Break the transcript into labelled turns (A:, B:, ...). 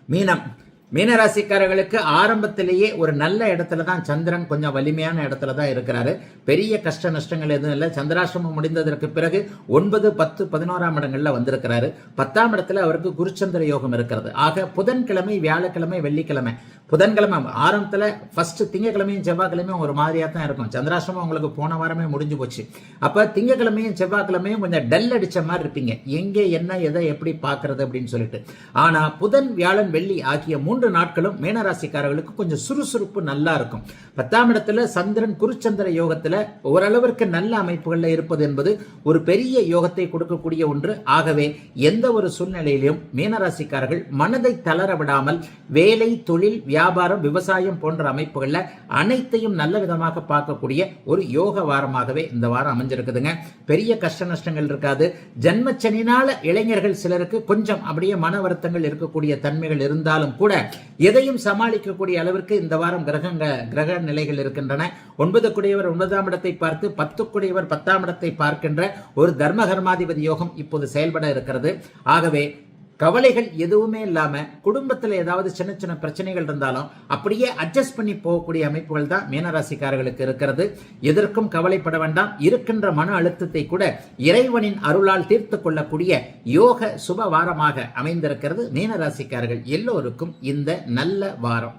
A: மீனம் மீனராசிக்காரர்களுக்கு ஆரம்பத்திலேயே ஒரு நல்ல இடத்துல தான் சந்திரன் கொஞ்சம் வலிமையான இடத்துல தான் இருக்கிறாரு. பெரிய கஷ்ட நஷ்டங்கள் எதுவும் இல்லை. சந்திராசிரமம் முடிந்ததற்கு பிறகு 9, 10, 11ஆம் இடங்கள்ல வந்திருக்கிறாரு. 10ஆம் இடத்துல அவருக்கு குருச்சந்திர யோகம் இருக்கிறது. ஆக புதன்கிழமை, வியாழக்கிழமை, வெள்ளிக்கிழமை, புதன்கிழமை ஆரம்பத்துல ஃபர்ஸ்ட் திங்கக்கிழமையும் செவ்வாய்க்கிழமையும் ஒரு மாதிரியா தான் இருக்கும். சந்திராசிரமம் உங்களுக்கு போன வாரமே முடிஞ்சு போச்சு. அப்ப திங்கக்கிழமையும் செவ்வாய்க்கிழமையும் கொஞ்சம் டல் அடிச்ச மாதிரி இருப்பீங்க. எங்கே என்ன எதை எப்படி பாக்குறது அப்படின்னு சொல்லிட்டு. ஆனா புதன், வியாழன், வெள்ளி ஆகிய 3 நாட்களும் மீனராசிக்காரர்களுக்கு கொஞ்சம் சுறுசுறுப்பு நல்லா இருக்கும். 10ஆம் இடத்துல சந்திரன் குருச்சந்திர யோகத்துல ஓரளவிற்கு நல்ல அமைப்புகள்ல இருப்பது என்பது ஒரு பெரிய யோகத்தை கொடுக்கக்கூடிய ஒன்று. ஆகவே எந்த ஒரு சூழ்நிலையிலும் மீனராசிக்காரர்கள் மனதை தளர விடாமல் வேலை, தொழில், வியாபாரம், விவசாயம் போன்ற அமைப்புகள்ல அனைத்தையும் நல்ல விதமாக பார்க்கக்கூடிய ஒரு யோக வாரமாகவே இந்த வாரம் அமைஞ்சிருக்குதுங்க. பெரிய கஷ்ட நஷ்டங்கள் இருக்காது. ஜன்மச்சனினால இளைஞர்கள் சிலருக்கு கொஞ்சம் அப்படியே மன வருத்தங்கள் இருக்கக்கூடிய தன்மைகள் இருந்தாலும் கூட எதையும் சமாளிக்கக்கூடிய அளவிற்கு இந்த வாரம் கிரக நிலைகள் இருக்கின்றன. 9 குடையவர் 9ஆம் இடத்தை பார்த்து 10 குடையவர் 10ஆம் இடத்தை பார்க்கின்ற ஒரு தர்ம கர்மாதிபதி யோகம் இப்போது செயல்பட இருக்கிறது. ஆகவே கவலைகள் எதுவுமே இல்லாம குடும்பத்தில் ஏதாவது சின்ன சின்ன பிரச்சனைகள் இருந்தாலும் அப்படியே அட்ஜஸ்ட் பண்ணி போகக்கூடிய அமைப்புகள் தான் மீனராசிக்காரர்களுக்கு இருக்கிறது. எதற்கும் கவலைப்பட வேண்டாம். இருக்கின்ற மன அழுத்தத்தை கூட இறைவனின் அருளால் தீர்த்து கொள்ளக்கூடிய யோக சுப வாரமாக அமைந்திருக்கிறது மீனராசிக்காரர்கள் எல்லோருக்கும் இந்த நல்ல வாரம்.